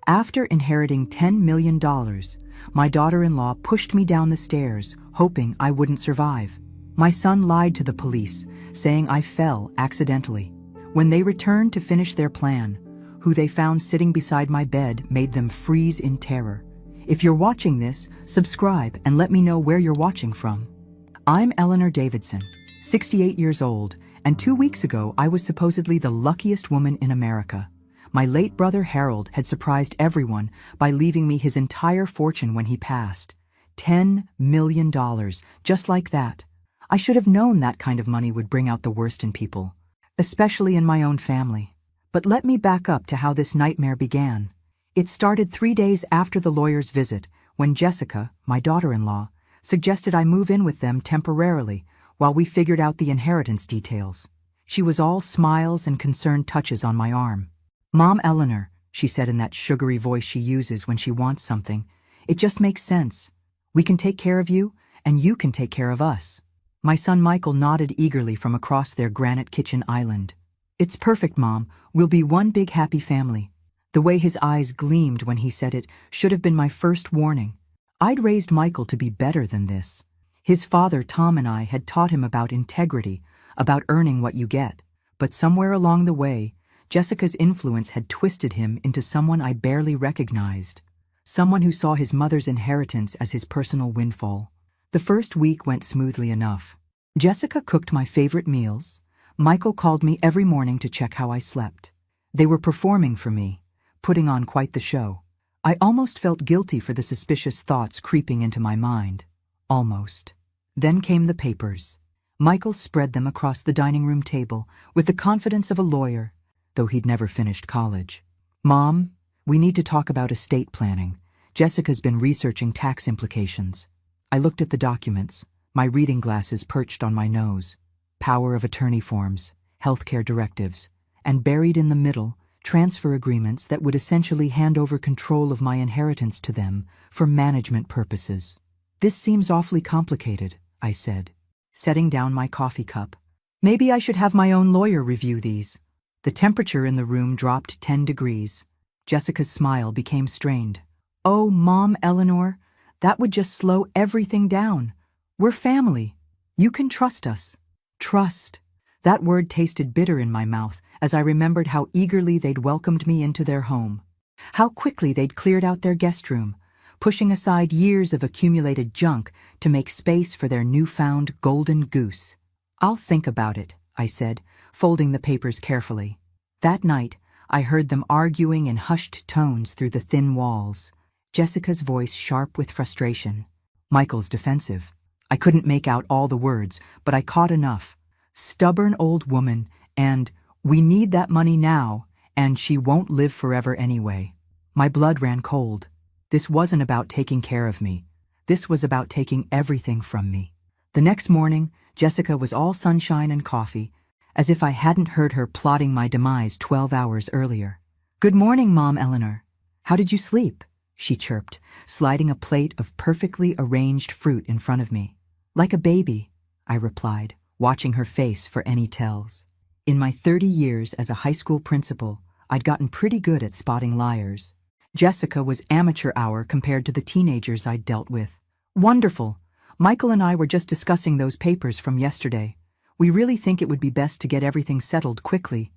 After inheriting $10 million, my daughter-in-law pushed me down the stairs, hoping I wouldn't survive. My son lied to the police, saying I fell accidentally. When they returned to finish their plan, who they found sitting beside my bed made them freeze in terror. If you're watching this, subscribe and let me know where you're watching from. I'm Eleanor Davidson, 68 years old, and 2 weeks ago I was supposedly the luckiest woman in America. My late brother Harold had surprised everyone by leaving me his entire fortune when he passed. $10 million, just like that. I should have known that kind of money would bring out the worst in people, especially in my own family. But let me back up to how this nightmare began. It started 3 days after the lawyer's visit, when Jessica, my daughter-in-law, suggested I move in with them temporarily while we figured out the inheritance details. She was all smiles and concerned touches on my arm. "Mom Eleanor," she said in that sugary voice she uses when she wants something, "it just makes sense. We can take care of you, and you can take care of us." My son Michael nodded eagerly from across their granite kitchen island. "It's perfect, Mom. We'll be one big happy family." The way his eyes gleamed when he said it should have been my first warning. I'd raised Michael to be better than this. His father, Tom, and I had taught him about integrity, about earning what you get. But somewhere along the way, Jessica's influence had twisted him into someone I barely recognized. Someone who saw his mother's inheritance as his personal windfall. The first week went smoothly enough. Jessica cooked my favorite meals. Michael called me every morning to check how I slept. They were performing for me, putting on quite the show. I almost felt guilty for the suspicious thoughts creeping into my mind. Almost. Then came the papers. Michael spread them across the dining room table with the confidence of a lawyer, though he'd never finished college. "Mom, we need to talk about estate planning. Jessica's been researching tax implications." I looked at the documents, my reading glasses perched on my nose. Power of attorney forms, healthcare directives, and buried in the middle, transfer agreements that would essentially hand over control of my inheritance to them for management purposes. "This seems awfully complicated," I said, setting down my coffee cup. "Maybe I should have my own lawyer review these." The temperature in the room dropped 10 degrees. Jessica's smile became strained. "Oh, Mom Eleanor, that would just slow everything down. We're family. You can trust us." Trust. That word tasted bitter in my mouth as I remembered how eagerly they'd welcomed me into their home. How quickly they'd cleared out their guest room, pushing aside years of accumulated junk to make space for their newfound golden goose. "I'll think about it," I said, folding the papers carefully. That night, I heard them arguing in hushed tones through the thin walls. Jessica's voice sharp with frustration. Michael's defensive. I couldn't make out all the words, but I caught enough. Stubborn old woman, and "we need that money now, and she won't live forever anyway." My blood ran cold. This wasn't about taking care of me. This was about taking everything from me. The next morning, Jessica was all sunshine and coffee, as if I hadn't heard her plotting my demise 12 hours earlier. "Good morning, Mom Eleanor. How did you sleep?" she chirped, sliding a plate of perfectly arranged fruit in front of me. "Like a baby," I replied, watching her face for any tells. In my 30 years as a high school principal, I'd gotten pretty good at spotting liars. Jessica was amateur hour compared to the teenagers I'd dealt with. "Wonderful. Michael and I were just discussing those papers from yesterday. We really think it would be best to get everything settled quickly,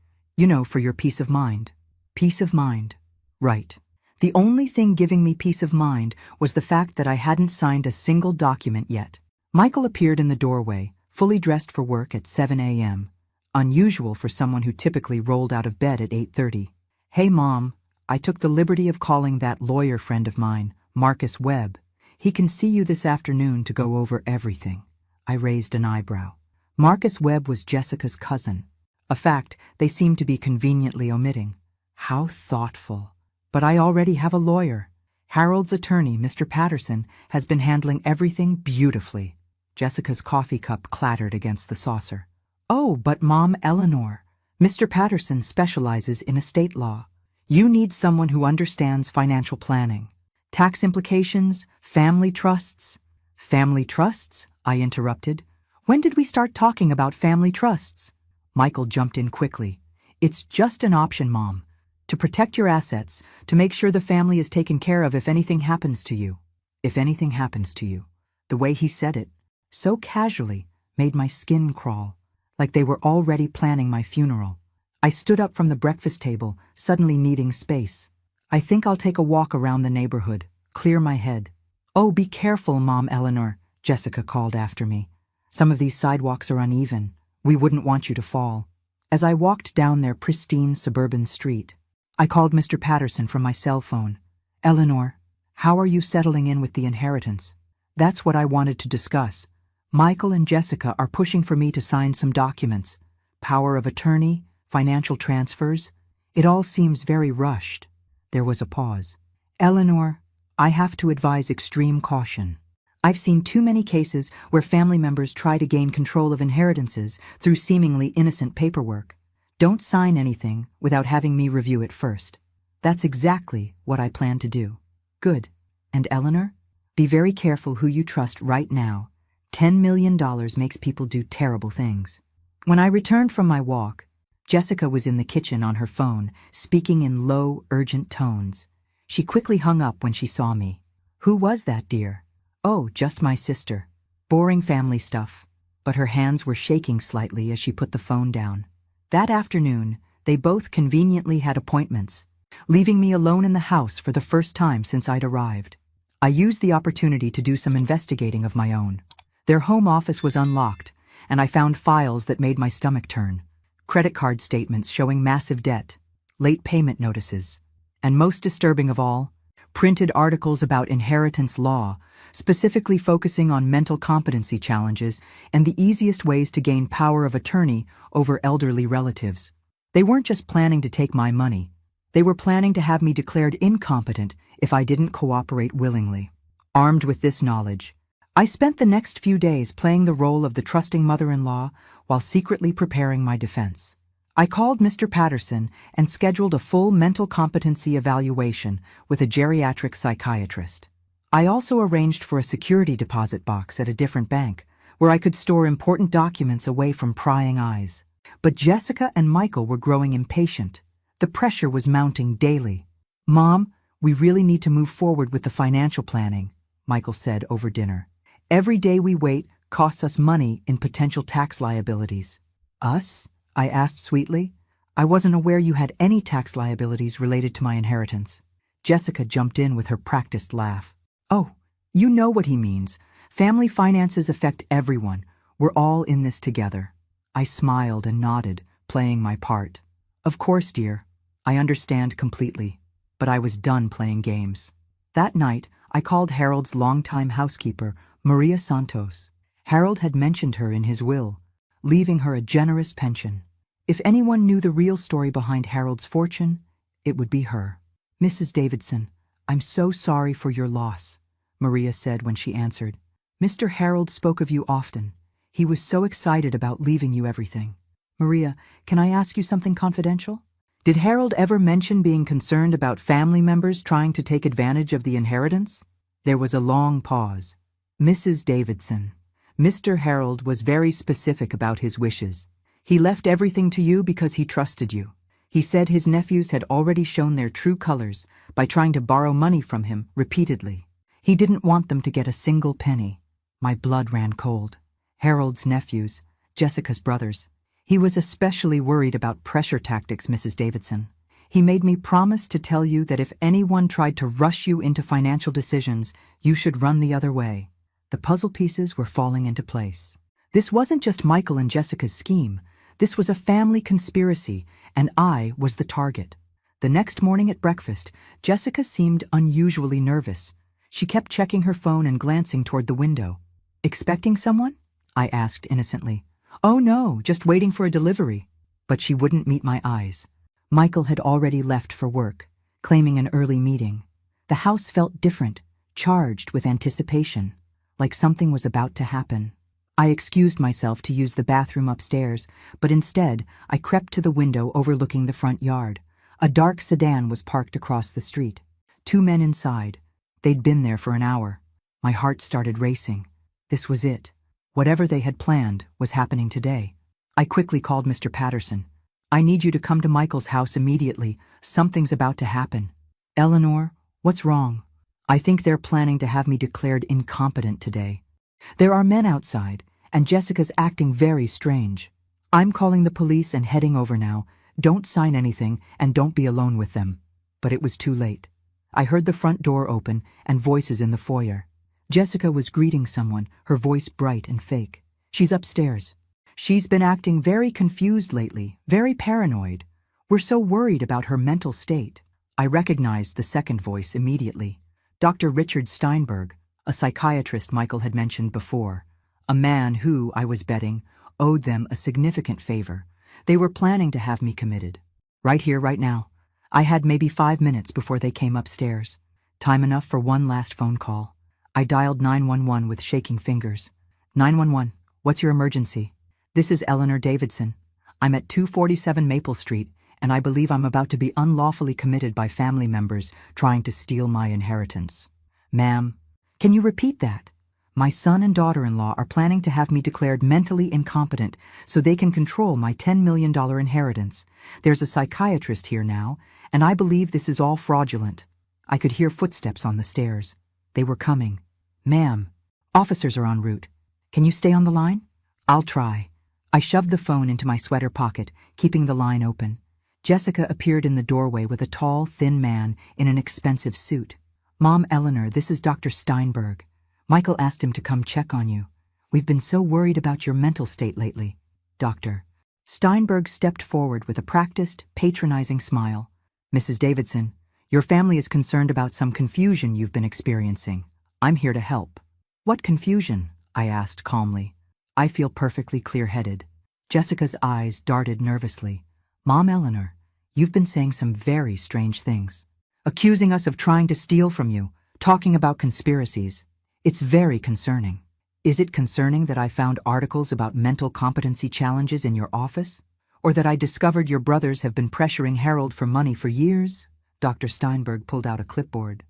for your peace of mind." Peace of mind. Right. The only thing giving me peace of mind was the fact that I hadn't signed a single document yet. Michael appeared in the doorway, fully dressed for work at 7 a.m., unusual for someone who typically rolled out of bed at 8:30. "Hey, Mom, I took the liberty of calling that lawyer friend of mine, Marcus Webb. He can see you this afternoon to go over everything." I raised an eyebrow. Marcus Webb was Jessica's cousin, a fact they seemed to be conveniently omitting. How thoughtful. But I already have a lawyer. Harold's attorney, Mr. Patterson, has been handling everything beautifully. Jessica's coffee cup clattered against the saucer. "Oh, but Mom Eleanor, Mr. Patterson specializes in estate law. You need someone who understands financial planning. Tax implications, family trusts." "Family trusts?" I interrupted. "When did we start talking about family trusts?" Michael jumped in quickly. "It's just an option, Mom. To protect your assets, to make sure the family is taken care of if anything happens to you. If anything happens to you. The way he said it, so casually, made my skin crawl, like they were already planning my funeral. I stood up from the breakfast table, suddenly needing space. I think I'll take a walk around the neighborhood, clear my head. Oh, be careful, Mom Eleanor, Jessica called after me. Some of these sidewalks are uneven. We wouldn't want you to fall. As I walked down their pristine suburban street, I called Mr. Patterson from my cell phone. Eleanor, how are you settling in with the inheritance? That's what I wanted to discuss. Michael and Jessica are pushing for me to sign some documents. Power of attorney, financial transfers. It all seems very rushed. There was a pause. Eleanor, I have to advise extreme caution. I've seen too many cases where family members try to gain control of inheritances through seemingly innocent paperwork. Don't sign anything without having me review it first. That's exactly what I plan to do. Good. And Eleanor? Be very careful who you trust right now. $10 million makes people do terrible things. When I returned from my walk, Jessica was in the kitchen on her phone, speaking in low, urgent tones. She quickly hung up when she saw me. Who was that, dear? Oh, just my sister. Boring family stuff. But her hands were shaking slightly as she put the phone down. That afternoon, they both conveniently had appointments, leaving me alone in the house for the first time since I'd arrived. I used the opportunity to do some investigating of my own. Their home office was unlocked, and I found files that made my stomach turn. Credit card statements showing massive debt, late payment notices, and most disturbing of all, printed articles about inheritance law, specifically focusing on mental competency challenges and the easiest ways to gain power of attorney over elderly relatives. They weren't just planning to take my money. They were planning to have me declared incompetent if I didn't cooperate willingly. Armed with this knowledge, I spent the next few days playing the role of the trusting mother-in-law while secretly preparing my defense. I called Mr. Patterson and scheduled a full mental competency evaluation with a geriatric psychiatrist. I also arranged for a security deposit box at a different bank, where I could store important documents away from prying eyes. But Jessica and Michael were growing impatient. The pressure was mounting daily. Mom, we really need to move forward with the financial planning, Michael said over dinner. Every day we wait costs us money in potential tax liabilities. Us? I asked sweetly. I wasn't aware you had any tax liabilities related to my inheritance. Jessica jumped in with her practiced laugh. Oh, you know what he means. Family finances affect everyone. We're all in this together. I smiled and nodded, playing my part. Of course, dear. I understand completely. But I was done playing games. That night, I called Harold's longtime housekeeper, Maria Santos. Harold had mentioned her in his will, leaving her a generous pension. If anyone knew the real story behind Harold's fortune, it would be her. Mrs. Davidson, I'm so sorry for your loss, Maria said when she answered. Mr. Harold spoke of you often. He was so excited about leaving you everything. Maria, can I ask you something confidential? Did Harold ever mention being concerned about family members trying to take advantage of the inheritance? There was a long pause. Mrs. Davidson, Mr. Harold was very specific about his wishes. He left everything to you because he trusted you. He said his nephews had already shown their true colors by trying to borrow money from him repeatedly. He didn't want them to get a single penny. My blood ran cold. Harold's nephews, Jessica's brothers. He was especially worried about pressure tactics, Mrs. Davidson. He made me promise to tell you that if anyone tried to rush you into financial decisions, you should run the other way. The puzzle pieces were falling into place. This wasn't just Michael and Jessica's scheme. This was a family conspiracy, and I was the target. The next morning at breakfast, Jessica seemed unusually nervous. She kept checking her phone and glancing toward the window. Expecting someone? I asked innocently. Oh no, just waiting for a delivery. But she wouldn't meet my eyes. Michael had already left for work, claiming an early meeting. The house felt different, charged with anticipation, like something was about to happen. I excused myself to use the bathroom upstairs, but instead I crept to the window overlooking the front yard. A dark sedan was parked across the street. 2 men inside. They'd been there for an hour. My heart started racing. This was it. Whatever they had planned was happening today. I quickly called Mr. Patterson. I need you to come to Michael's house immediately. Something's about to happen. Eleanor, what's wrong? I think they're planning to have me declared incompetent today. There are men outside, and Jessica's acting very strange. I'm calling the police and heading over now. Don't sign anything and don't be alone with them. But it was too late. I heard the front door open and voices in the foyer. Jessica was greeting someone, her voice bright and fake. She's upstairs. She's been acting very confused lately, very paranoid. We're so worried about her mental state. I recognized the second voice immediately. Dr. Richard Steinberg, a psychiatrist Michael had mentioned before. A man who, I was betting, owed them a significant favor. They were planning to have me committed. Right here, right now. I had maybe 5 minutes before they came upstairs. Time enough for one last phone call. I dialed 911 with shaking fingers. 911, what's your emergency? This is Eleanor Davidson. I'm at 247 Maple Street, and I believe I'm about to be unlawfully committed by family members trying to steal my inheritance. Ma'am, can you repeat that? My son and daughter-in-law are planning to have me declared mentally incompetent so they can control my $10 million inheritance. There's a psychiatrist here now, and I believe this is all fraudulent. I could hear footsteps on the stairs. They were coming. Ma'am, officers are en route. Can you stay on the line? I'll try. I shoved the phone into my sweater pocket, keeping the line open. Jessica appeared in the doorway with a tall, thin man in an expensive suit. Mom, Eleanor, this is Dr. Steinberg. Michael asked him to come check on you. We've been so worried about your mental state lately. Doctor. Steinberg stepped forward with a practiced, patronizing smile. Mrs. Davidson, your family is concerned about some confusion you've been experiencing. I'm here to help. What confusion? I asked calmly. I feel perfectly clear-headed. Jessica's eyes darted nervously. Mom, Eleanor, you've been saying some very strange things. Accusing us of trying to steal from you, talking about conspiracies. It's very concerning. Is it concerning that I found articles about mental competency challenges in your office? Or that I discovered your brothers have been pressuring Harold for money for years? Dr. Steinberg pulled out a clipboard.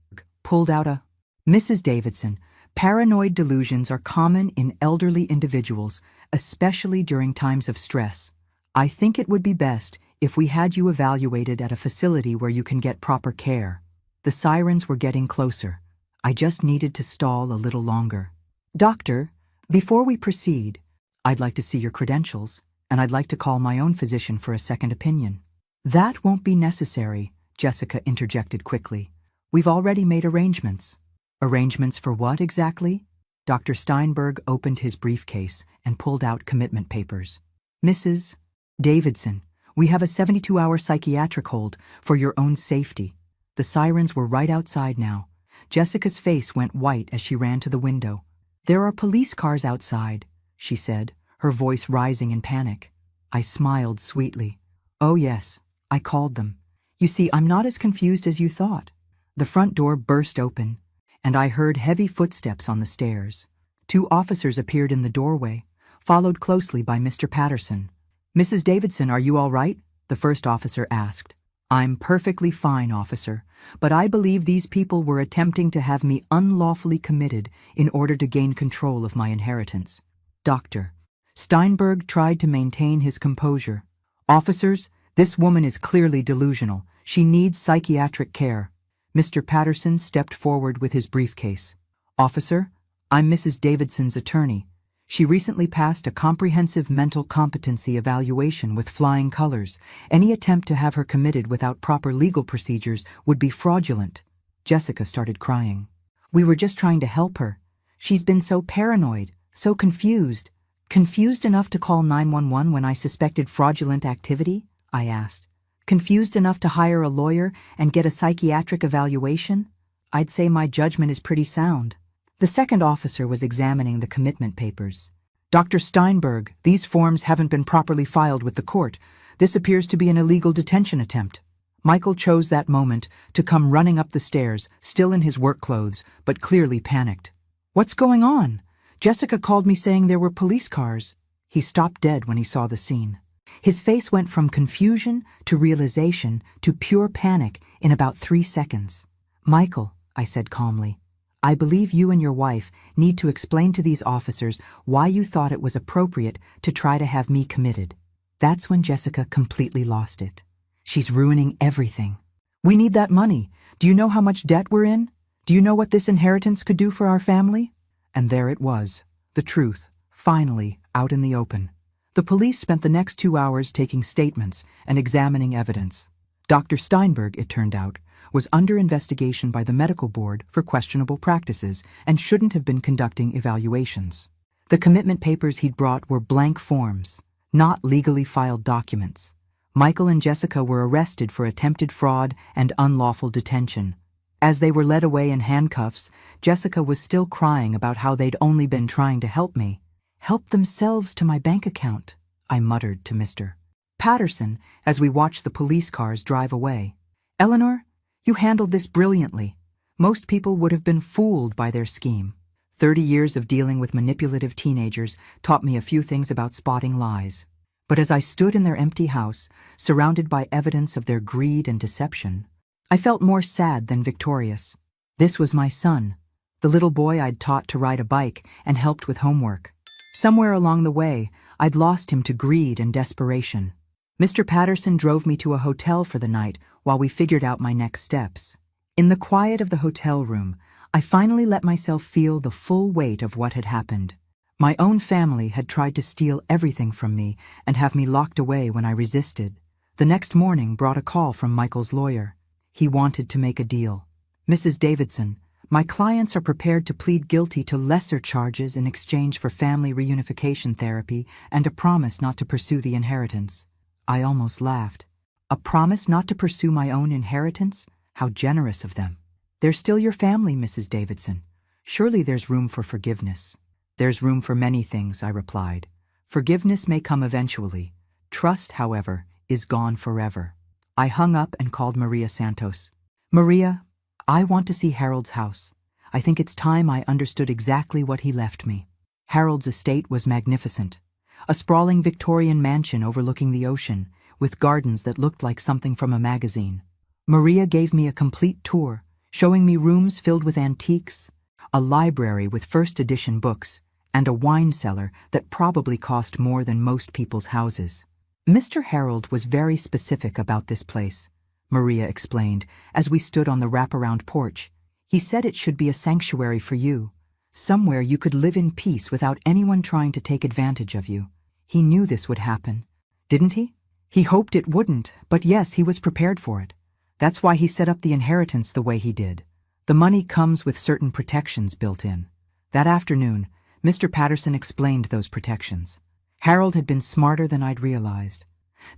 Mrs. Davidson, paranoid delusions are common in elderly individuals, especially during times of stress. I think it would be best if we had you evaluated at a facility where you can get proper care. The sirens were getting closer. I just needed to stall a little longer. Doctor, before we proceed, I'd like to see your credentials, and I'd like to call my own physician for a second opinion. That won't be necessary, Jessica interjected quickly. We've already made arrangements. Arrangements for what exactly? Dr. Steinberg opened his briefcase and pulled out commitment papers. Mrs. Davidson, we have a 72-hour psychiatric hold for your own safety. The sirens were right outside now. Jessica's face went white as she ran to the window. There are police cars outside, she said, her voice rising in panic. I smiled sweetly. Oh yes, I called them. You see, I'm not as confused as you thought. The front door burst open, and I heard heavy footsteps on the stairs. 2 officers appeared in the doorway, followed closely by Mr. Patterson. Mrs. Davidson, are you all right? The first officer asked. I'm perfectly fine, officer, but I believe these people were attempting to have me unlawfully committed in order to gain control of my inheritance. Doctor. Steinberg tried to maintain his composure. Officers, this woman is clearly delusional. She needs psychiatric care. Mr. Patterson stepped forward with his briefcase. Officer, I'm Mrs. Davidson's attorney. She recently passed a comprehensive mental competency evaluation with flying colors. Any attempt to have her committed without proper legal procedures would be fraudulent. Jessica started crying. We were just trying to help her. She's been so paranoid, so confused. Confused enough to call 911 when I suspected fraudulent activity? I asked. Confused enough to hire a lawyer and get a psychiatric evaluation? I'd say my judgment is pretty sound. The second officer was examining the commitment papers. Dr. Steinberg, these forms haven't been properly filed with the court. This appears to be an illegal detention attempt. Michael chose that moment to come running up the stairs, still in his work clothes, but clearly panicked. What's going on? Jessica called me saying there were police cars. He stopped dead when he saw the scene. His face went from confusion to realization to pure panic in about 3 seconds. Michael, I said calmly, I believe you and your wife need to explain to these officers why you thought it was appropriate to try to have me committed. That's when Jessica completely lost it. She's ruining everything. We need that money. Do you know how much debt we're in? Do you know what this inheritance could do for our family? And there it was, the truth, finally out in the open. The police spent the next 2 hours taking statements and examining evidence. Dr. Steinberg, it turned out, was under investigation by the medical board for questionable practices and shouldn't have been conducting evaluations. The commitment papers he'd brought were blank forms, not legally filed documents. Michael and Jessica were arrested for attempted fraud and unlawful detention. As they were led away in handcuffs, Jessica was still crying about how they'd only been trying to help me. Help themselves to my bank account, I muttered to Mr. Patterson as we watched the police cars drive away. Eleanor, you handled this brilliantly. Most people would have been fooled by their scheme. 30 years of dealing with manipulative teenagers taught me a few things about spotting lies. But as I stood in their empty house, surrounded by evidence of their greed and deception, I felt more sad than victorious. This was my son, the little boy I'd taught to ride a bike and helped with homework. Somewhere along the way, I'd lost him to greed and desperation. Mr. Patterson drove me to a hotel for the night while we figured out my next steps. In the quiet of the hotel room, I finally let myself feel the full weight of what had happened. My own family had tried to steal everything from me and have me locked away when I resisted. The next morning brought a call from Michael's lawyer. He wanted to make a deal. Mrs. Davidson, my clients are prepared to plead guilty to lesser charges in exchange for family reunification therapy and a promise not to pursue the inheritance. I almost laughed. A promise not to pursue my own inheritance? How generous of them. They're still your family, Mrs. Davidson. Surely there's room for forgiveness. There's room for many things, I replied. Forgiveness may come eventually. Trust, however, is gone forever. I hung up and called Maria Santos. Maria, I want to see Harold's house. I think it's time I understood exactly what he left me. Harold's estate was magnificent. A sprawling Victorian mansion overlooking the ocean, with gardens that looked like something from a magazine. Maria gave me a complete tour, showing me rooms filled with antiques, a library with first edition books, and a wine cellar that probably cost more than most people's houses. Mr. Harold was very specific about this place, Maria explained as we stood on the wraparound porch. He said it should be a sanctuary for you, somewhere you could live in peace without anyone trying to take advantage of you. He knew this would happen, didn't he? He hoped it wouldn't, but yes, he was prepared for it. That's why he set up the inheritance the way he did. The money comes with certain protections built in. That afternoon, Mr. Patterson explained those protections. Harold had been smarter than I'd realized.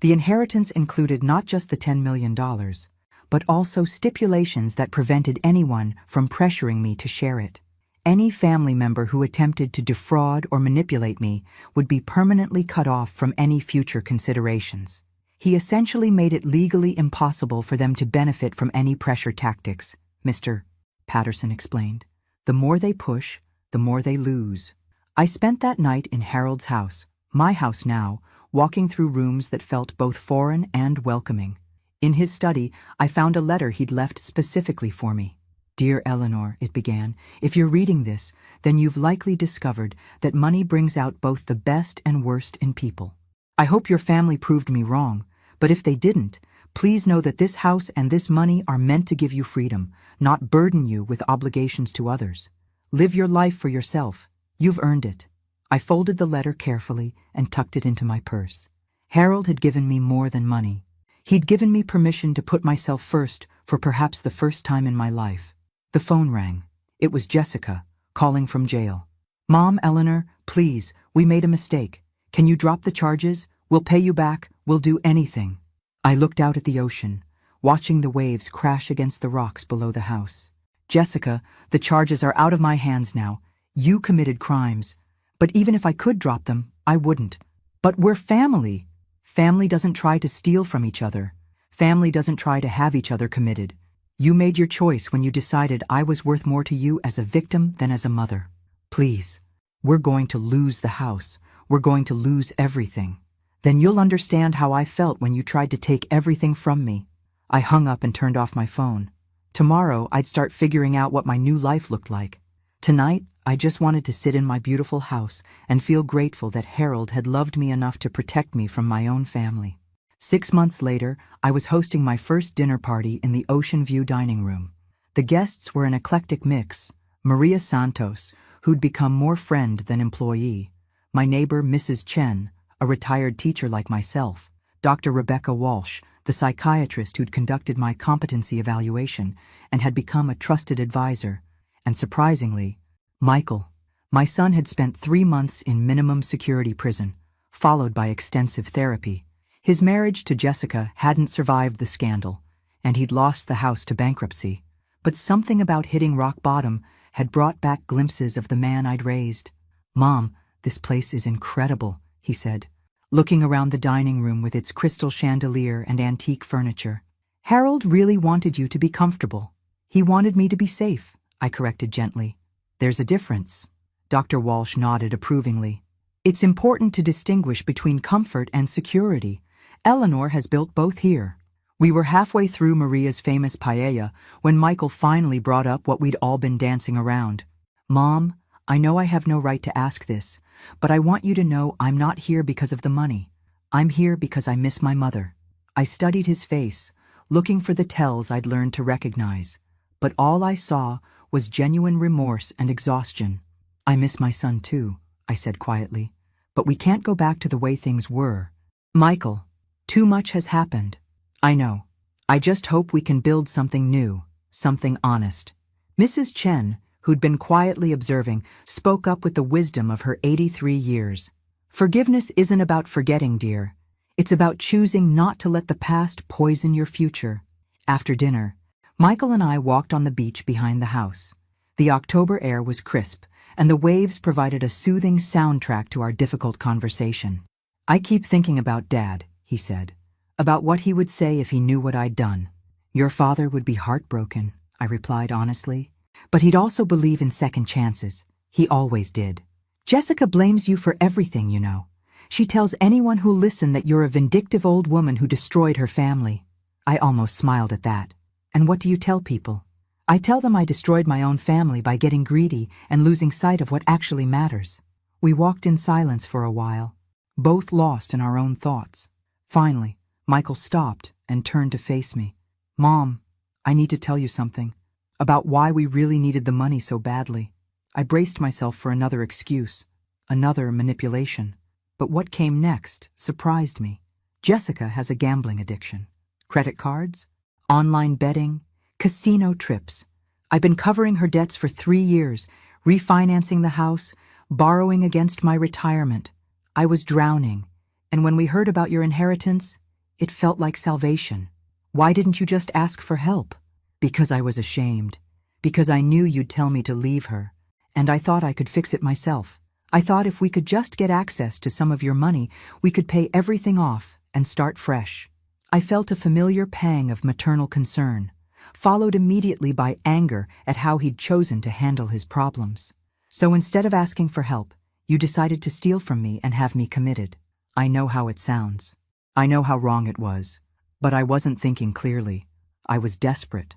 The inheritance included not just the $10 million, but also stipulations that prevented anyone from pressuring me to share it. Any family member who attempted to defraud or manipulate me would be permanently cut off from any future considerations. He essentially made it legally impossible for them to benefit from any pressure tactics, Mr. Patterson explained. The more they push, the more they lose. I spent that night in Harold's house, my house now, walking through rooms that felt both foreign and welcoming. In his study, I found a letter he'd left specifically for me. Dear Eleanor, it began, if you're reading this, then you've likely discovered that money brings out both the best and worst in people. I hope your family proved me wrong, but if they didn't, please know that this house and this money are meant to give you freedom, not burden you with obligations to others. Live your life for yourself. You've earned it. I folded the letter carefully and tucked it into my purse. Harold had given me more than money. He'd given me permission to put myself first for perhaps the first time in my life. The phone rang. It was Jessica, calling from jail. Mom, Eleanor, please, we made a mistake. Can you drop the charges? We'll pay you back. We'll do anything. I looked out at the ocean, watching the waves crash against the rocks below the house. Jessica, the charges are out of my hands now. You committed crimes. But even if I could drop them, I wouldn't. But we're family. Family doesn't try to steal from each other. Family doesn't try to have each other committed. You made your choice when you decided I was worth more to you as a victim than as a mother. Please, we're going to lose the house. We're going to lose everything. Then you'll understand how I felt when you tried to take everything from me. I hung up and turned off my phone. Tomorrow, I'd start figuring out what my new life looked like. Tonight, I just wanted to sit in my beautiful house and feel grateful that Harold had loved me enough to protect me from my own family. 6 months later, I was hosting my first dinner party in the Ocean View dining room. The guests were an eclectic mix: Maria Santos, who'd become more friend than employee; my neighbor Mrs. Chen, a retired teacher like myself; Dr. Rebecca Walsh, the psychiatrist who'd conducted my competency evaluation and had become a trusted advisor; and surprisingly, Michael. My son had spent 3 months in minimum security prison, followed by extensive therapy. His marriage to Jessica hadn't survived the scandal, and he'd lost the house to bankruptcy. But something about hitting rock bottom had brought back glimpses of the man I'd raised. "Mom, this place is incredible," he said, looking around the dining room with its crystal chandelier and antique furniture. "Harold really wanted you to be comfortable. He wanted me to be safe," I corrected gently. "There's a difference." Dr. Walsh nodded approvingly. "It's important to distinguish between comfort and security. Eleanor has built both here." We were halfway through Maria's famous paella when Michael finally brought up what we'd all been dancing around. "Mom, I know I have no right to ask this, but I want you to know I'm not here because of the money. I'm here because I miss my mother." I studied his face, looking for the tells I'd learned to recognize, but all I saw was genuine remorse and exhaustion. "I miss my son too," I said quietly, "but we can't go back to the way things were." "Michael, too much has happened." "I know. I just hope we can build something new, something honest." Mrs. Chen, who'd been quietly observing, spoke up with the wisdom of her 83 years. "Forgiveness isn't about forgetting, dear. It's about choosing not to let the past poison your future." After dinner, Michael and I walked on the beach behind the house. The October air was crisp, and the waves provided a soothing soundtrack to our difficult conversation. "I keep thinking about Dad," he said, "about what he would say if he knew what I'd done." "Your father would be heartbroken," I replied honestly. "But he'd also believe in second chances. He always did. Jessica blames you for everything, you know. She tells anyone who'll listen that you're a vindictive old woman who destroyed her family." I almost smiled at that. "And what do you tell people?" "I tell them I destroyed my own family by getting greedy and losing sight of what actually matters." We walked in silence for a while, both lost in our own thoughts. Finally, Michael stopped and turned to face me. "Mom, I need to tell you something about why we really needed the money so badly." I braced myself for another excuse, another manipulation. But what came next surprised me. Jessica has a gambling addiction. Credit cards, online betting, casino trips. I've been covering her debts for 3 years, refinancing the house, borrowing against my retirement. I was drowning, and when we heard about your inheritance, it felt like salvation. "Why didn't you just ask for help?" "Because I was ashamed. Because I knew you'd tell me to leave her. And I thought I could fix it myself. I thought if we could just get access to some of your money, we could pay everything off and start fresh." I felt a familiar pang of maternal concern, followed immediately by anger at how he'd chosen to handle his problems. "So instead of asking for help, you decided to steal from me and have me committed." I know how it sounds. I know how wrong it was, but I wasn't thinking clearly. I was desperate,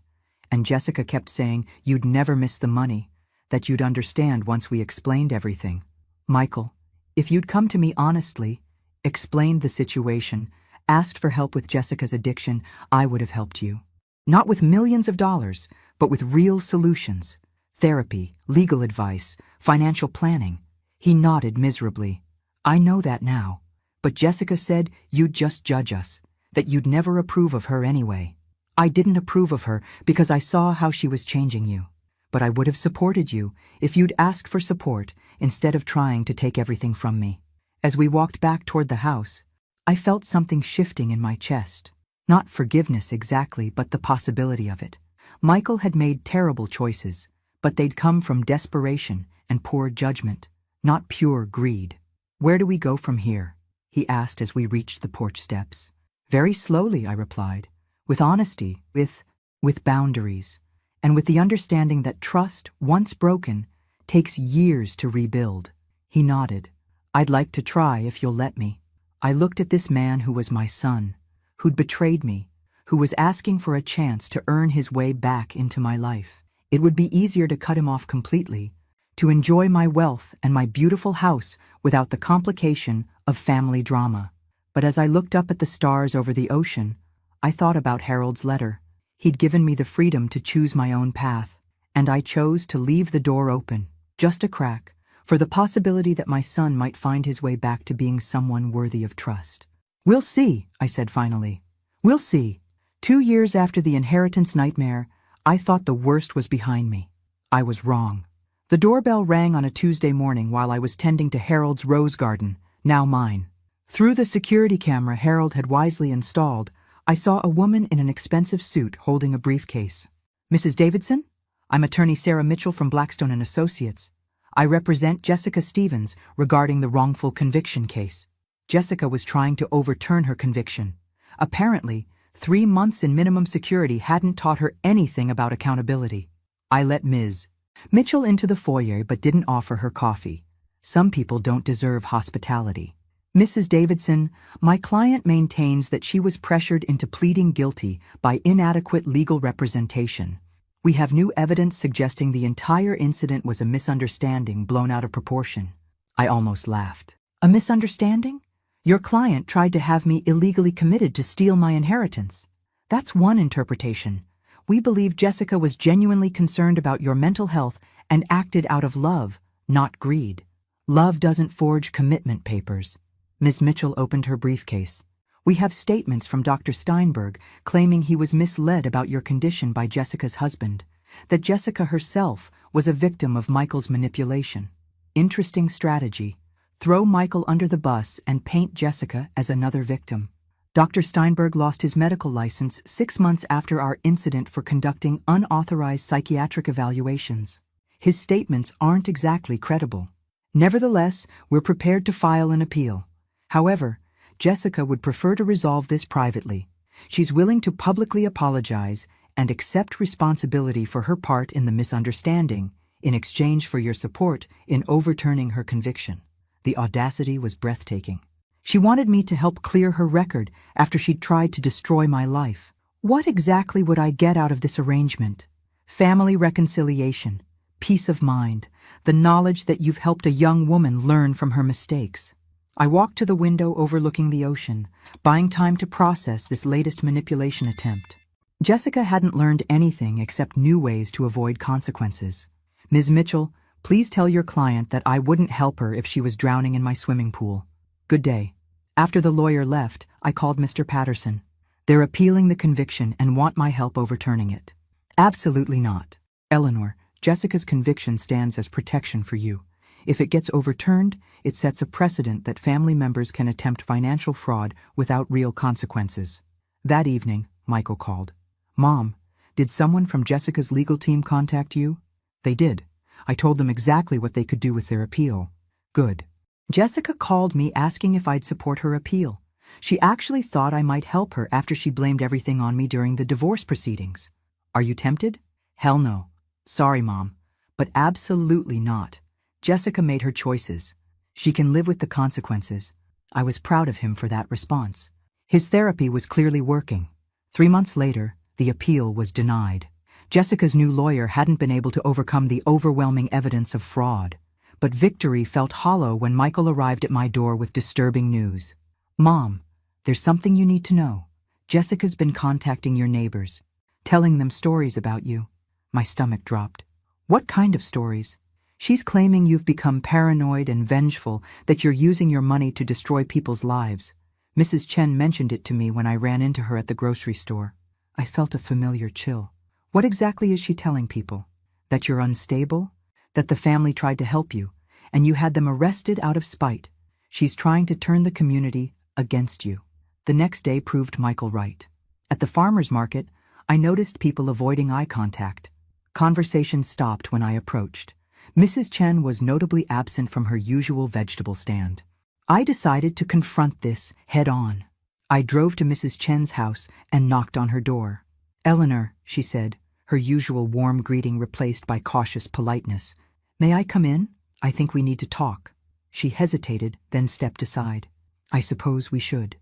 and Jessica kept saying you'd never miss the money, that you'd understand once we explained everything. "Michael, if you'd come to me honestly, explained the situation, asked for help with Jessica's addiction, I would have helped you. Not with millions of dollars, but with real solutions. Therapy, legal advice, financial planning." He nodded miserably. "I know that now. But Jessica said you'd just judge us, that you'd never approve of her anyway." "I didn't approve of her because I saw how she was changing you. But I would have supported you if you'd asked for support instead of trying to take everything from me." As we walked back toward the house, I felt something shifting in my chest. Not forgiveness exactly, but the possibility of it. Michael had made terrible choices, but they'd come from desperation and poor judgment, not pure greed. "Where do we go from here?" he asked as we reached the porch steps. "Very slowly," I replied, "with honesty, with boundaries, and with the understanding that trust, once broken, takes years to rebuild." He nodded. "I'd like to try if you'll let me." I looked at this man who was my son, who'd betrayed me, who was asking for a chance to earn his way back into my life. It would be easier to cut him off completely, to enjoy my wealth and my beautiful house without the complication of family drama. But as I looked up at the stars over the ocean, I thought about Harold's letter. He'd given me the freedom to choose my own path, and I chose to leave the door open, just a crack, for the possibility that my son might find his way back to being someone worthy of trust. "We'll see," I said finally. "We'll see." 2 years after the inheritance nightmare, I thought the worst was behind me. I was wrong. The doorbell rang on a Tuesday morning while I was tending to Harold's rose garden, now mine. Through the security camera Harold had wisely installed, I saw a woman in an expensive suit holding a briefcase. "Mrs. Davidson? I'm attorney Sarah Mitchell from Blackstone and Associates. I represent Jessica Stevens regarding the wrongful conviction case." Jessica was trying to overturn her conviction. Apparently, 3 months in minimum security hadn't taught her anything about accountability. I let Ms. Mitchell into the foyer but didn't offer her coffee. Some people don't deserve hospitality. "Mrs. Davidson, my client maintains that she was pressured into pleading guilty by inadequate legal representation. We have new evidence suggesting the entire incident was a misunderstanding blown out of proportion." I almost laughed. "A misunderstanding? Your client tried to have me illegally committed to steal my inheritance. That's one interpretation. We believe Jessica was genuinely concerned about your mental health and acted out of love, not greed. Love doesn't forge commitment papers." Ms. Mitchell opened her briefcase. "We have statements from Dr. Steinberg claiming he was misled about your condition by Jessica's husband, that Jessica herself was a victim of Michael's manipulation. Interesting strategy. Throw Michael under the bus and paint Jessica as another victim. Dr. Steinberg lost his medical license 6 months after our incident for conducting unauthorized psychiatric evaluations. His statements aren't exactly credible. Nevertheless, we're prepared to file an appeal. However, Jessica would prefer to resolve this privately. She's willing to publicly apologize and accept responsibility for her part in the misunderstanding in exchange for your support in overturning her conviction." The audacity was breathtaking. She wanted me to help clear her record after she'd tried to destroy my life. What exactly would I get out of this arrangement? Family reconciliation, peace of mind, the knowledge that you've helped a young woman learn from her mistakes. I walked to the window overlooking the ocean, buying time to process this latest manipulation attempt. Jessica hadn't learned anything except new ways to avoid consequences. "Ms. Mitchell, please tell your client that I wouldn't help her if she was drowning in my swimming pool. Good day." After the lawyer left, I called Mr. Patterson. "They're appealing the conviction and want my help overturning it." "Absolutely not. Eleanor, Jessica's conviction stands as protection for you. If it gets overturned, it sets a precedent that family members can attempt financial fraud without real consequences." That evening, Michael called. "Mom, did someone from Jessica's legal team contact you?" "They did. I told them exactly what they could do with their appeal." "Good." "Jessica called me asking if I'd support her appeal. She actually thought I might help her after she blamed everything on me during the divorce proceedings. Are you tempted?" "Hell no. Sorry, Mom, but absolutely not. Jessica made her choices. She can live with the consequences." I was proud of him for that response. His therapy was clearly working. 3 months later, the appeal was denied. Jessica's new lawyer hadn't been able to overcome the overwhelming evidence of fraud. But victory felt hollow when Michael arrived at my door with disturbing news. "Mom, there's something you need to know. Jessica's been contacting your neighbors, telling them stories about you." My stomach dropped. "What kind of stories?" "She's claiming you've become paranoid and vengeful, that you're using your money to destroy people's lives. Mrs. Chen mentioned it to me when I ran into her at the grocery store." I felt a familiar chill. "What exactly is she telling people? That you're unstable? That the family tried to help you, and you had them arrested out of spite? She's trying to turn the community against you." The next day proved Michael right. At the farmer's market, I noticed people avoiding eye contact. Conversation stopped when I approached. Mrs. Chen was notably absent from her usual vegetable stand. I decided to confront this head on. I drove to Mrs. Chen's house and knocked on her door. "Eleanor," she said, her usual warm greeting replaced by cautious politeness. "May I come in? I think we need to talk." She hesitated, then stepped aside. "I suppose we should."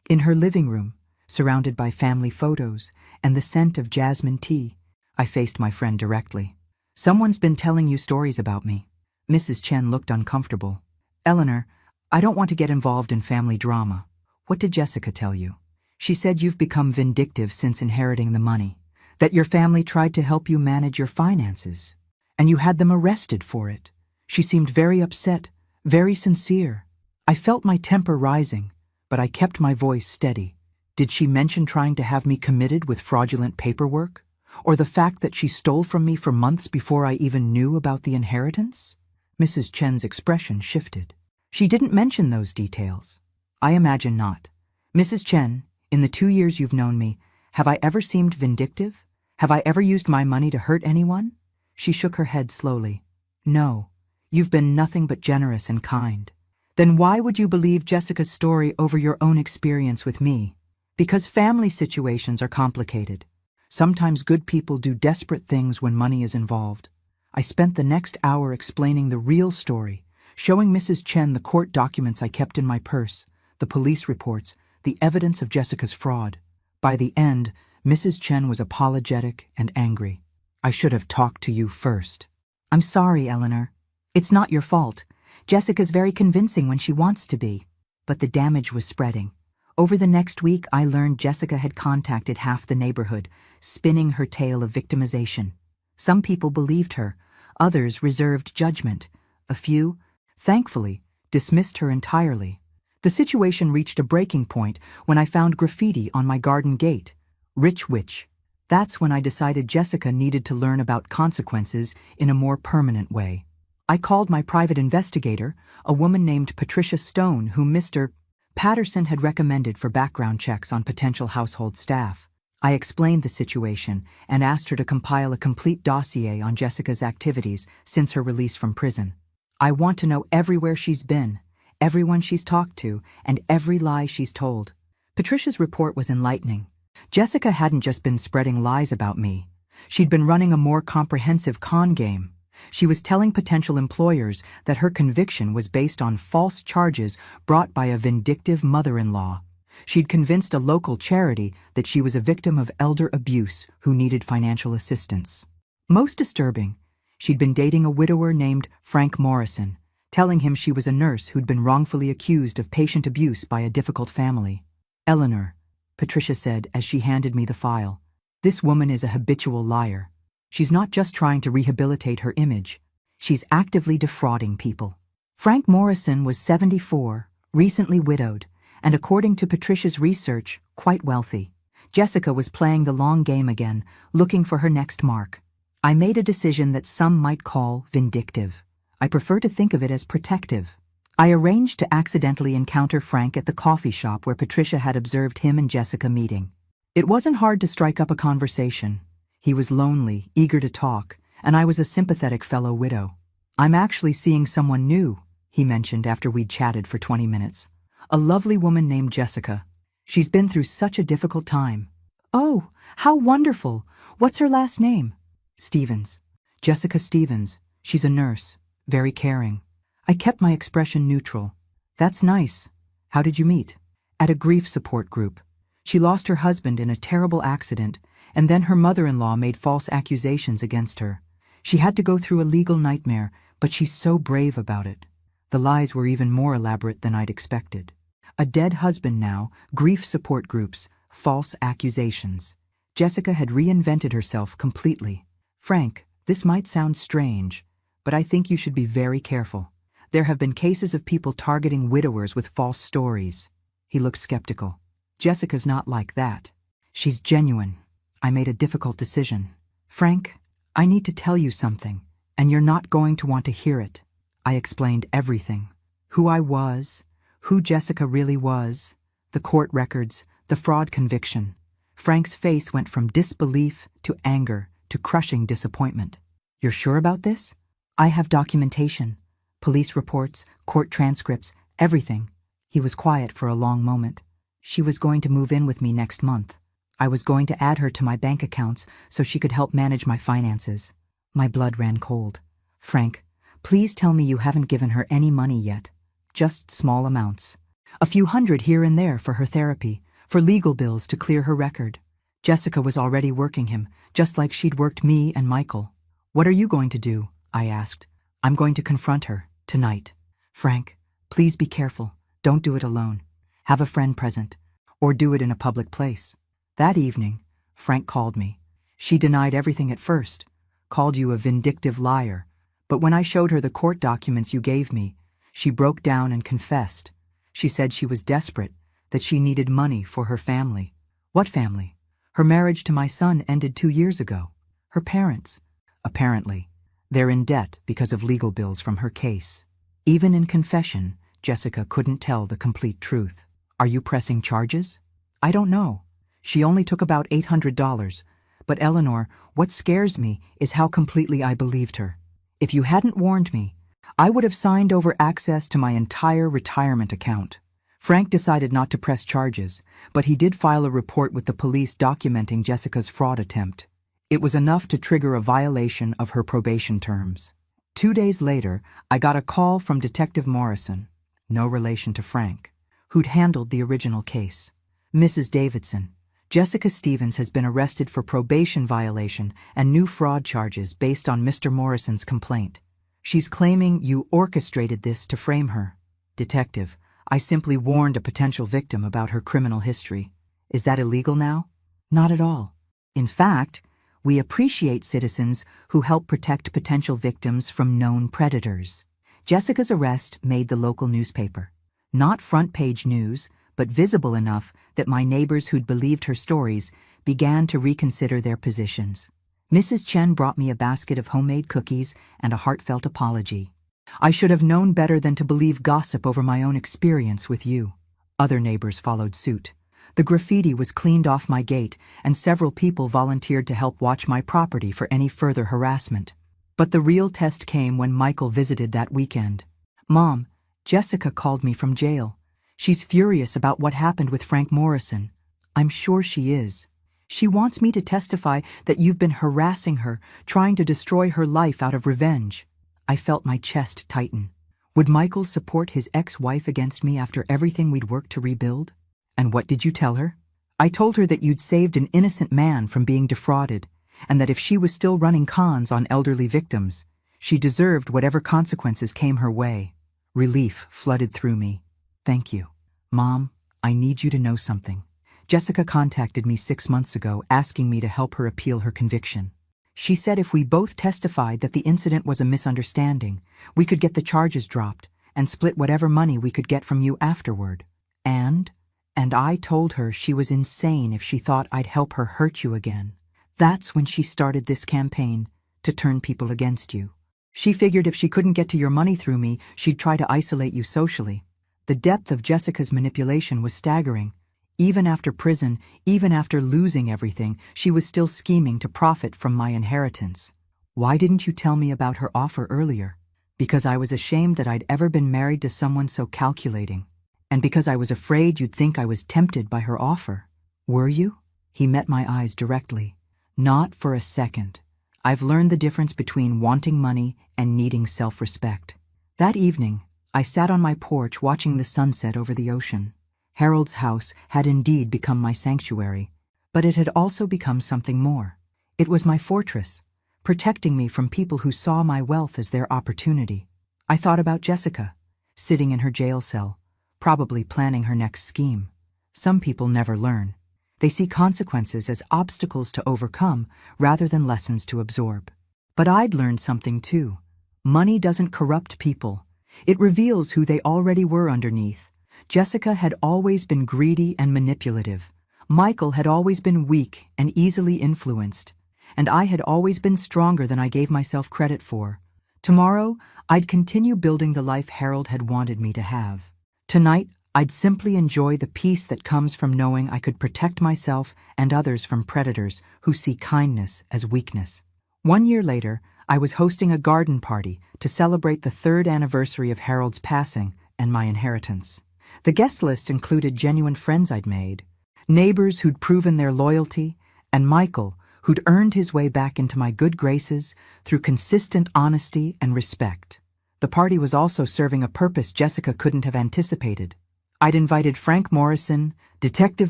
In her living room, surrounded by family photos and the scent of jasmine tea, I faced my friend directly. "Someone's been telling you stories about me." Mrs. Chen looked uncomfortable. "Eleanor, I don't want to get involved in family drama. What did Jessica tell you? She said you've become vindictive since inheriting the money, that your family tried to help you manage your finances, and you had them arrested for it. She seemed very upset, very sincere. I felt my temper rising, but I kept my voice steady. Did she mention trying to have me committed with fraudulent paperwork? Or the fact that she stole from me for months before I even knew about the inheritance? Mrs. Chen's expression shifted. She didn't mention those details. I imagine not. Mrs. Chen, in the 2 years you've known me, have I ever seemed vindictive? Have I ever used my money to hurt anyone? She shook her head slowly. No, you've been nothing but generous and kind. Then why would you believe Jessica's story over your own experience with me? Because family situations are complicated. Sometimes good people do desperate things when money is involved. I spent the next hour explaining the real story, showing Mrs. Chen the court documents I kept in my purse, the police reports, the evidence of Jessica's fraud. By the end, Mrs. Chen was apologetic and angry. I should have talked to you first. I'm sorry, Eleanor. It's not your fault. Jessica's very convincing when she wants to be. But the damage was spreading. Over the next week, I learned Jessica had contacted half the neighborhood, spinning her tale of victimization. Some people believed her, others reserved judgment. A few, thankfully, dismissed her entirely. The situation reached a breaking point when I found graffiti on my garden gate. Rich witch. That's when I decided Jessica needed to learn about consequences in a more permanent way. I called my private investigator, a woman named Patricia Stone, whom Mr. Patterson had recommended for background checks on potential household staff. I explained the situation and asked her to compile a complete dossier on Jessica's activities since her release from prison. I want to know everywhere she's been, everyone she's talked to, and every lie she's told. Patricia's report was enlightening. Jessica hadn't just been spreading lies about me. She'd been running a more comprehensive con game. She was telling potential employers that her conviction was based on false charges brought by a vindictive mother-in-law. She'd convinced a local charity that she was a victim of elder abuse who needed financial assistance. Most disturbing, she'd been dating a widower named Frank Morrison, telling him she was a nurse who'd been wrongfully accused of patient abuse by a difficult family. Eleanor, Patricia said as she handed me the file, this woman is a habitual liar. She's not just trying to rehabilitate her image. She's actively defrauding people. Frank Morrison was 74, recently widowed, and according to Patricia's research, quite wealthy. Jessica was playing the long game again, looking for her next mark. I made a decision that some might call vindictive. I prefer to think of it as protective. I arranged to accidentally encounter Frank at the coffee shop where Patricia had observed him and Jessica meeting. It wasn't hard to strike up a conversation. He was lonely, eager to talk, and I was a sympathetic fellow widow. I'm actually seeing someone new, he mentioned after we'd chatted for 20 minutes. A lovely woman named Jessica. She's been through such a difficult time. Oh, how wonderful! What's her last name? Stevens. Jessica Stevens. She's a nurse. Very caring. I kept my expression neutral. That's nice. How did you meet? At a grief support group. She lost her husband in a terrible accident, and then her mother-in-law made false accusations against her. She had to go through a legal nightmare, but she's so brave about it. The lies were even more elaborate than I'd expected. A dead husband now, grief support groups, false accusations. Jessica had reinvented herself completely. Frank, this might sound strange, but I think you should be very careful. There have been cases of people targeting widowers with false stories. He looked skeptical. Jessica's not like that. She's genuine. I made a difficult decision. Frank, I need to tell you something, and you're not going to want to hear it. I explained everything. Who I was, who Jessica really was, the court records, the fraud conviction. Frank's face went from disbelief to anger to crushing disappointment. You're sure about this? I have documentation. Police reports, court transcripts, everything. He was quiet for a long moment. She was going to move in with me next month. I was going to add her to my bank accounts so she could help manage my finances. My blood ran cold. Frank, please tell me you haven't given her any money yet. Just small amounts. A few hundred here and there for her therapy, for legal bills to clear her record. Jessica was already working him, just like she'd worked me and Michael. What are you going to do? I asked. I'm going to confront her, tonight. Frank, please be careful. Don't do it alone. Have a friend present, or do it in a public place. That evening, Frank called me. She denied everything at first, called you a vindictive liar, but when I showed her the court documents you gave me, she broke down and confessed. She said she was desperate, that she needed money for her family. What family? Her marriage to my son ended 2 years ago. Her parents, apparently, they're in debt because of legal bills from her case. Even in confession, Jessica couldn't tell the complete truth. Are you pressing charges? I don't know. She only took about $800, but Eleanor, what scares me is how completely I believed her. If you hadn't warned me, I would have signed over access to my entire retirement account. Frank decided not to press charges, but he did file a report with the police documenting Jessica's fraud attempt. It was enough to trigger a violation of her probation terms. 2 days later, I got a call from Detective Morrison, no relation to Frank, who'd handled the original case. Mrs. Davidson, Jessica Stevens has been arrested for probation violation and new fraud charges based on Mr. Morrison's complaint. She's claiming you orchestrated this to frame her. Detective, I simply warned a potential victim about her criminal history. Is that illegal now? Not at all. In fact, we appreciate citizens who help protect potential victims from known predators. Jessica's arrest made the local newspaper. Not front-page news, but visible enough that my neighbors who'd believed her stories began to reconsider their positions. Mrs. Chen brought me a basket of homemade cookies and a heartfelt apology. I should have known better than to believe gossip over my own experience with you. Other neighbors followed suit. The graffiti was cleaned off my gate, and several people volunteered to help watch my property for any further harassment. But the real test came when Michael visited that weekend. Mom, Jessica called me from jail. She's furious about what happened with Frank Morrison. I'm sure she is. She wants me to testify that you've been harassing her, trying to destroy her life out of revenge. I felt my chest tighten. Would Michael support his ex-wife against me after everything we'd worked to rebuild? And what did you tell her? I told her that you'd saved an innocent man from being defrauded, and that if she was still running cons on elderly victims, she deserved whatever consequences came her way. Relief flooded through me. Thank you. Mom, I need you to know something. Jessica contacted me 6 months ago asking me to help her appeal her conviction. She said if we both testified that the incident was a misunderstanding, we could get the charges dropped and split whatever money we could get from you afterward. And I told her she was insane if she thought I'd help her hurt you again. That's when she started this campaign to turn people against you. She figured if she couldn't get to your money through me, she'd try to isolate you socially. The depth of Jessica's manipulation was staggering. Even after prison, even after losing everything, she was still scheming to profit from my inheritance. Why didn't you tell me about her offer earlier? Because I was ashamed that I'd ever been married to someone so calculating. And because I was afraid you'd think I was tempted by her offer. Were you? He met my eyes directly. Not for a second. I've learned the difference between wanting money and needing self-respect. That evening, I sat on my porch watching the sunset over the ocean. Harold's house had indeed become my sanctuary, but it had also become something more. It was my fortress, protecting me from people who saw my wealth as their opportunity. I thought about Jessica, sitting in her jail cell, probably planning her next scheme. Some people never learn. They see consequences as obstacles to overcome rather than lessons to absorb. But I'd learned something too. Money doesn't corrupt people. It reveals who they already were underneath. Jessica had always been greedy and manipulative. Michael had always been weak and easily influenced. And I had always been stronger than I gave myself credit for. Tomorrow, I'd continue building the life Harold had wanted me to have. Tonight, I'd simply enjoy the peace that comes from knowing I could protect myself and others from predators who see kindness as weakness. 1 year later, I was hosting a garden party to celebrate the 3rd anniversary of Harold's passing and my inheritance. The guest list included genuine friends I'd made, neighbors who'd proven their loyalty, and Michael, who'd earned his way back into my good graces through consistent honesty and respect. The party was also serving a purpose Jessica couldn't have anticipated. I'd invited Frank Morrison, Detective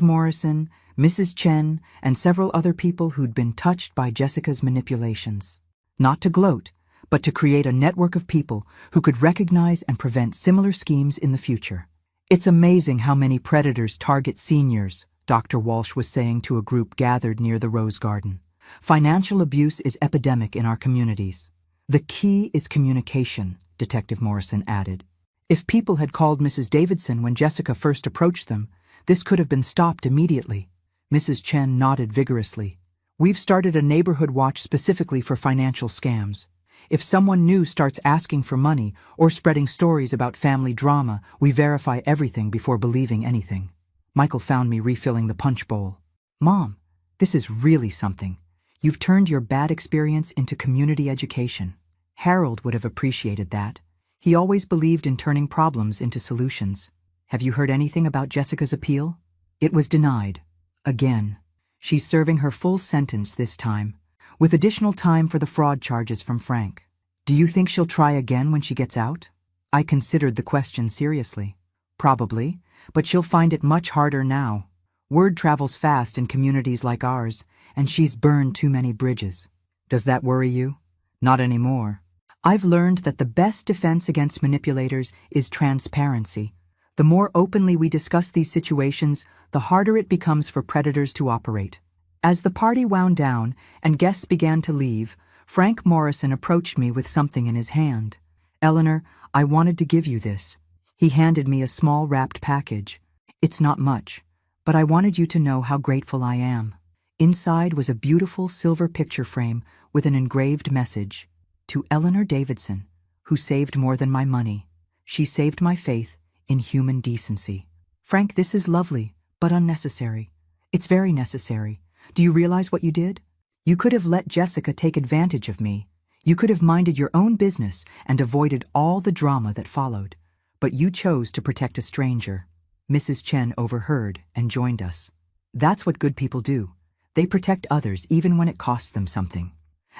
Morrison, Mrs. Chen, and several other people who'd been touched by Jessica's manipulations. Not to gloat, but to create a network of people who could recognize and prevent similar schemes in the future. It's amazing how many predators target seniors, Dr. Walsh was saying to a group gathered near the Rose Garden. Financial abuse is epidemic in our communities. The key is communication, Detective Morrison added. If people had called Mrs. Davidson when Jessica first approached them, this could have been stopped immediately. Mrs. Chen nodded vigorously. We've started a neighborhood watch specifically for financial scams. If someone new starts asking for money or spreading stories about family drama, we verify everything before believing anything. Michael found me refilling the punch bowl. Mom, this is really something. You've turned your bad experience into community education. Harold would have appreciated that. He always believed in turning problems into solutions. Have you heard anything about Jessica's appeal? It was denied. Again. She's serving her full sentence this time, with additional time for the fraud charges from Frank. Do you think she'll try again when she gets out? I considered the question seriously. Probably, but she'll find it much harder now. Word travels fast in communities like ours, and she's burned too many bridges. Does that worry you? Not anymore. I've learned that the best defense against manipulators is transparency. The more openly we discuss these situations, the harder it becomes for predators to operate. As the party wound down and guests began to leave, Frank Morrison approached me with something in his hand. Eleanor, I wanted to give you this. He handed me a small wrapped package. It's not much, but I wanted you to know how grateful I am. Inside was a beautiful silver picture frame with an engraved message. To Eleanor Davidson, who saved more than my money. She saved my faith in human decency. Frank, this is lovely, but unnecessary. It's very necessary. Do you realize what you did? You could have let Jessica take advantage of me. You could have minded your own business and avoided all the drama that followed. But you chose to protect a stranger. Mrs. Chen overheard and joined us. That's what good people do. They protect others even when it costs them something.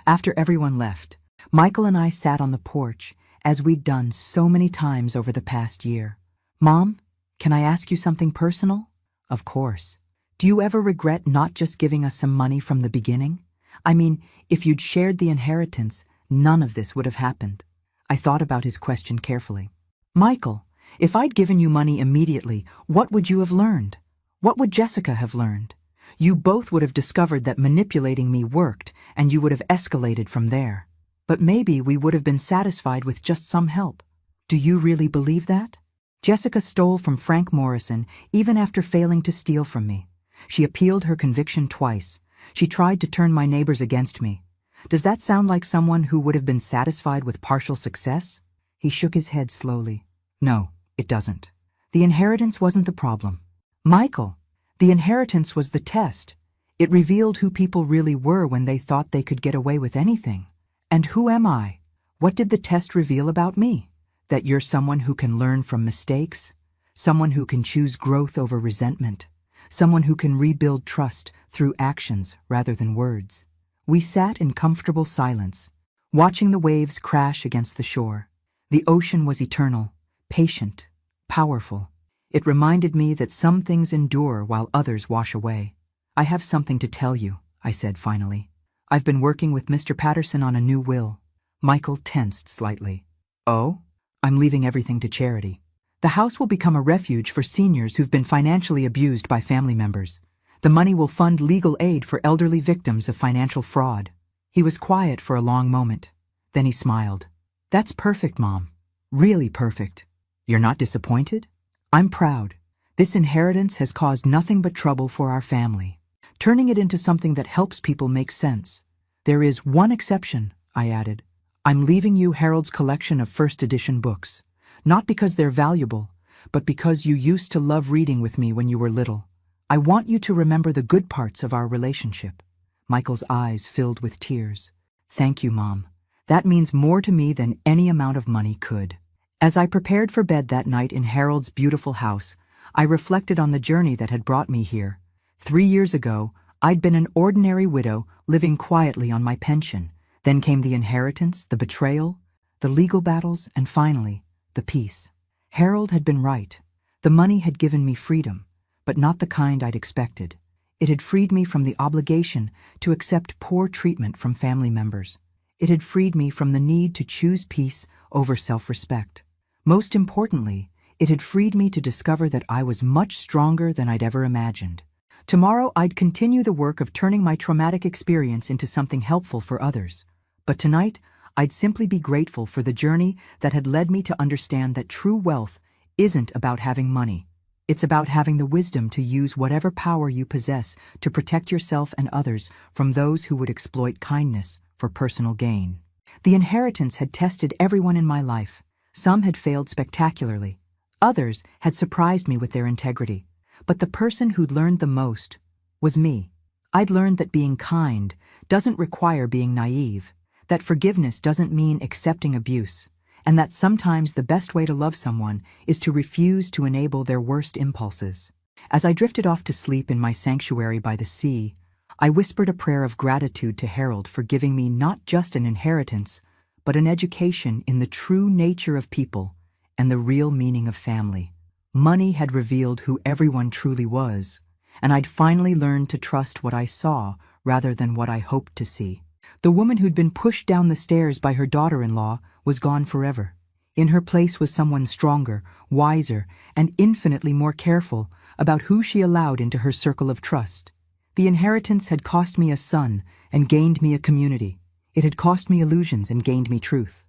After everyone left, Michael and I sat on the porch, as we'd done so many times over the past year. Mom, can I ask you something personal? Of course. Do you ever regret not just giving us some money from the beginning? I mean, if you'd shared the inheritance, none of this would have happened. I thought about his question carefully. Michael, if I'd given you money immediately, what would you have learned? What would Jessica have learned? You both would have discovered that manipulating me worked, and you would have escalated from there. But maybe we would have been satisfied with just some help. Do you really believe that? Jessica stole from Frank Morrison even after failing to steal from me. She appealed her conviction twice. She tried to turn my neighbors against me. Does that sound like someone who would have been satisfied with partial success? He shook his head slowly. No, it doesn't. The inheritance wasn't the problem. Michael, the inheritance was the test. It revealed who people really were when they thought they could get away with anything. And who am I? What did the test reveal about me? That you're someone who can learn from mistakes, someone who can choose growth over resentment, someone who can rebuild trust through actions rather than words. We sat in comfortable silence, watching the waves crash against the shore. The ocean was eternal, patient, powerful. It reminded me that some things endure while others wash away. I have something to tell you, I said finally. I've been working with Mr. Patterson on a new will. Michael tensed slightly. Oh? I'm leaving everything to charity. The house will become a refuge for seniors who've been financially abused by family members. The money will fund legal aid for elderly victims of financial fraud. He was quiet for a long moment. Then he smiled. That's perfect, Mom. Really perfect. You're not disappointed? I'm proud. This inheritance has caused nothing but trouble for our family, turning it into something that helps people make sense. There is one exception, I added. I'm leaving you Harold's collection of first edition books, not because they're valuable, but because you used to love reading with me when you were little. I want you to remember the good parts of our relationship. Michael's eyes filled with tears. Thank you, Mom. That means more to me than any amount of money could. As I prepared for bed that night in Harold's beautiful house, I reflected on the journey that had brought me here. 3 years ago, I'd been an ordinary widow living quietly on my pension. Then came the inheritance, the betrayal, the legal battles, and finally, the peace. Harold had been right. The money had given me freedom, but not the kind I'd expected. It had freed me from the obligation to accept poor treatment from family members. It had freed me from the need to choose peace over self-respect. Most importantly, It had freed me to discover that I was much stronger than I'd ever imagined. Tomorrow, I'd continue the work of turning my traumatic experience into something helpful for others. But tonight, I'd simply be grateful for the journey that had led me to understand that true wealth isn't about having money. It's about having the wisdom to use whatever power you possess to protect yourself and others from those who would exploit kindness for personal gain. The inheritance had tested everyone in my life. Some had failed spectacularly. Others had surprised me with their integrity. But the person who'd learned the most was me. I'd learned that being kind doesn't require being naive, that forgiveness doesn't mean accepting abuse, and that sometimes the best way to love someone is to refuse to enable their worst impulses. As I drifted off to sleep in my sanctuary by the sea, I whispered a prayer of gratitude to Harold for giving me not just an inheritance, but an education in the true nature of people and the real meaning of family. Money had revealed who everyone truly was, and I'd finally learned to trust what I saw rather than what I hoped to see. The woman who'd been pushed down the stairs by her daughter-in-law was gone forever. In her place was someone stronger, wiser, and infinitely more careful about who she allowed into her circle of trust. The inheritance had cost me a son and gained me a community. It had cost me illusions and gained me truth.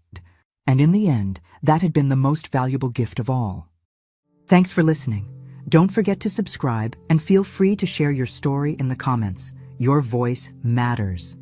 And in the end, that had been the most valuable gift of all. Thanks for listening. Don't forget to subscribe and feel free to share your story in the comments. Your voice matters.